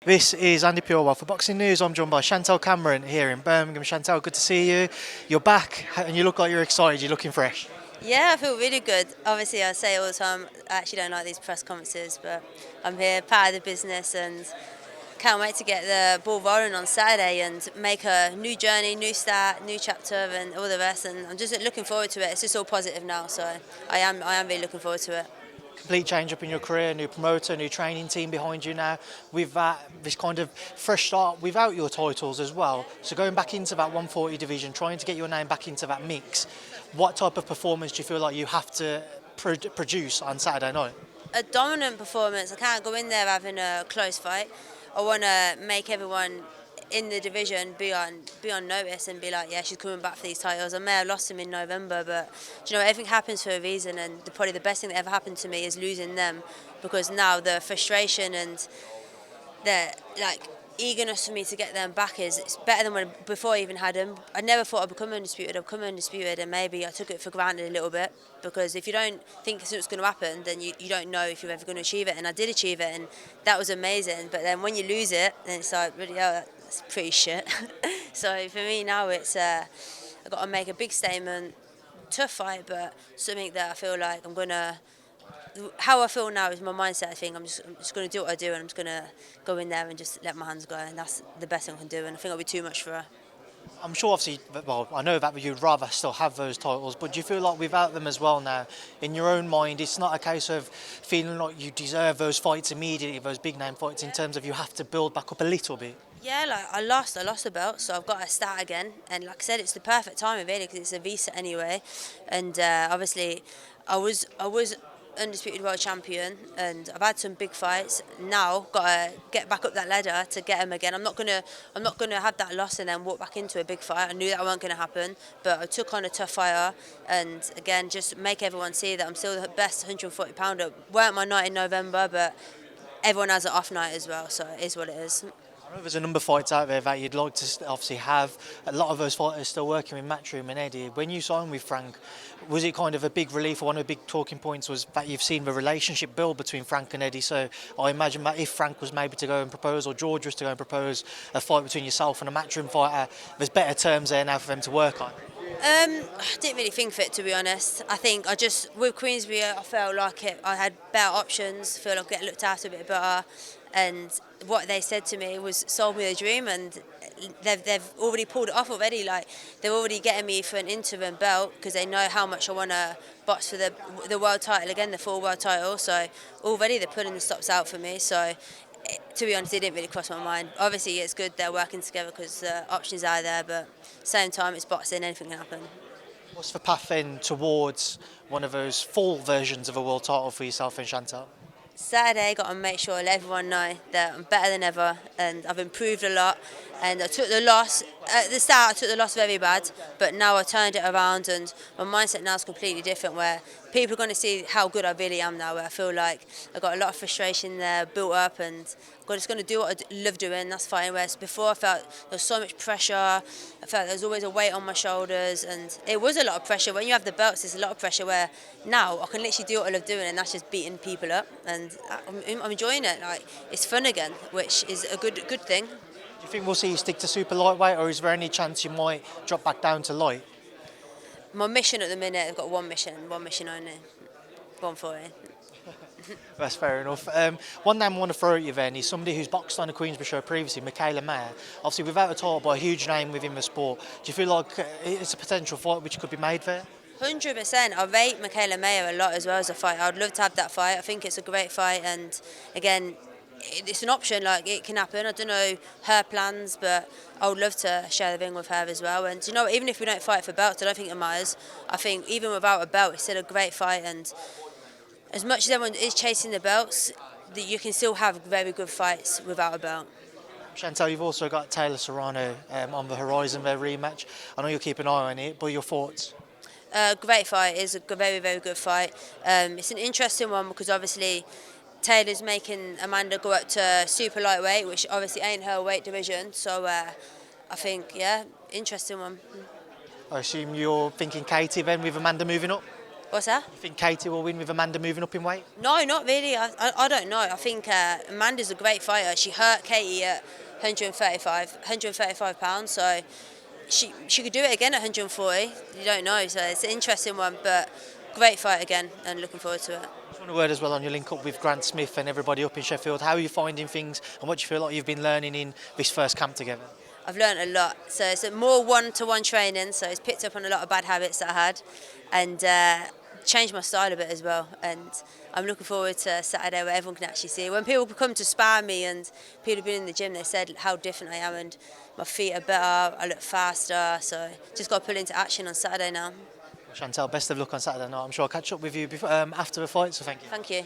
This is Andi Purewal for Boxing News. I'm joined by Chantelle Cameron here in Birmingham. Chantelle, good to see you. You're back and you look like you're excited. You're looking fresh. Yeah, I feel really good. Obviously, I say all the time, I actually don't like these press conferences, but I'm here, part of the business, and can't wait to get the ball rolling on Saturday and make a new journey, new start, new chapter, and all the rest. And I'm just looking forward to it. It's just all positive now, so I am really looking forward to it. Complete change up in your career, new promoter, new training team behind you now. With that, this kind of fresh start without your titles as well. So going back into that 140 division, trying to get your name back into that mix. What type of performance do you feel like you have to produce on Saturday night? A dominant performance. I can't go in there having a close fight. I want to make everyone in the division be on notice and be like, yeah, she's coming back for these titles. I may have lost them in November, but do you know, everything happens for a reason, and probably the best thing that ever happened to me is losing them, because now the frustration and the eagerness for me to get them back is it's better than when before I even had them. I never thought I'd become undisputed. I've become undisputed, and maybe I took it for granted a little bit, because if you don't think something's going to happen, then you don't know if you're ever going to achieve it. And I did achieve it, and that was amazing. But then when you lose it, then it's like, really, oh, that's pretty shit. So for me now, it's I've got to make a big statement, tough fight, but something that I feel like I'm gonna. How I feel now is my mindset. I think I'm just going to do what I do, and I'm just going to go in there and just let my hands go, and that's the best thing I can do. And I think it'll be too much for her. I'm sure, obviously, well, I know that you'd rather still have those titles, but do you feel like without them as well now, in your own mind, it's not a case of feeling like you deserve those fights immediately, those big name fights, in terms of you have to build back up a little bit? Yeah, like I lost the belt, so I've got to start again. And like I said, it's the perfect timing really, because it's a visa anyway. And obviously, I was undisputed world champion, and I've had some big fights. Now got to get back up that ladder to get them again. I'm not gonna have that loss and then walk back into a big fight. I knew that wasn't gonna happen, but I took on a tough fighter, and again just make everyone see that I'm still the best 140 pounder. Weren't my night in November, but everyone has an off night as well, so it is what it is. I know there's a number of fights out there that you'd like to obviously have. A lot of those fighters still working with Matchroom and Eddie. When you signed with Frank, was it kind of a big relief, or one of the big talking points was that you've seen the relationship build between Frank and Eddie? So I imagine that if Frank was maybe to go and propose, or George was to go and propose a fight between yourself and a Matchroom fighter, there's better terms there now for them to work on. I didn't really think of it, to be honest. I think with Queensbury, I felt like I had better options, feel like I get looked after a bit better, and what they said to me was sold me a dream, and they've already pulled it off already. Like, they're already getting me for an interim belt because they know how much I want to box for the world title again, the full world title. So already they're putting the stops out for me. So to be honest, it didn't really cross my mind. Obviously, it's good they're working together because the options are there, but same time, it's boxing, anything can happen. What's the path then towards one of those full versions of a world title for yourself and Chantal? Saturday, got to make sure I let everyone know that I'm better than ever, and I've improved a lot. And I took the loss at the start. I took the loss very bad, but now I turned it around, and my mindset now is completely different. Where people are going to see how good I really am now. Where I feel like I got a lot of frustration there built up, and I'm just going to do what I love doing. That's fighting. Whereas before, I felt there was so much pressure. I felt there was always a weight on my shoulders, and it was a lot of pressure. When you have the belts, there's a lot of pressure. Where now I can literally do what I love doing, and that's just beating people up, and I'm enjoying it. Like, it's fun again, which is a good thing. Do you think we'll see you stick to super lightweight, or is there any chance you might drop back down to light? My mission at the minute, I've got one mission only, 140. That's fair enough. One name I want to throw at you then is somebody who's boxed on the Queensbury show previously, Mikaela Mayer. Obviously, without a title, but a huge name within the sport. Do you feel like it's a potential fight which could be made there? 100%. I rate Mikaela Mayer a lot as well as a fighter. I'd love to have that fight. I think it's a great fight, and again, it's an option. Like, it can happen. I don't know her plans, but I would love to share the ring with her as well. And you know, even if we don't fight for belts, I don't think it matters. I think even without a belt, it's still a great fight. And as much as everyone is chasing the belts, that you can still have very good fights without a belt. Chantelle, you've also got Taylor-Serrano on the horizon, their rematch. I know you'll keep an eye on it, but your thoughts? Great fight. It's a very, very good fight. It's an interesting one because obviously Taylor's making Amanda go up to super lightweight, which obviously ain't her weight division. So I think, yeah, interesting one. I assume you're thinking Katie then with Amanda moving up? What's that? You think Katie will win with Amanda moving up in weight? No, not really. I don't know. I think Amanda's a great fighter. She hurt Katie at 135 pounds, so she could do it again at 140. You don't know, so it's an interesting one, but great fight again, and looking forward to it. I just want a word as well on your link up with Grant Smith and everybody up in Sheffield. How are you finding things, and what do you feel like you've been learning in this first camp together? I've learned a lot. So it's more one-to-one training, so it's picked up on a lot of bad habits that I had, and changed my style a bit as well. And I'm looking forward to Saturday where everyone can actually see. When people come to spar me and people have been in the gym, they said how different I am, and my feet are better, I look faster, so just got to put into action on Saturday now. Chantelle, best of luck on Saturday night. I'm sure I'll catch up with you before, after the fight, so thank you. Thank you.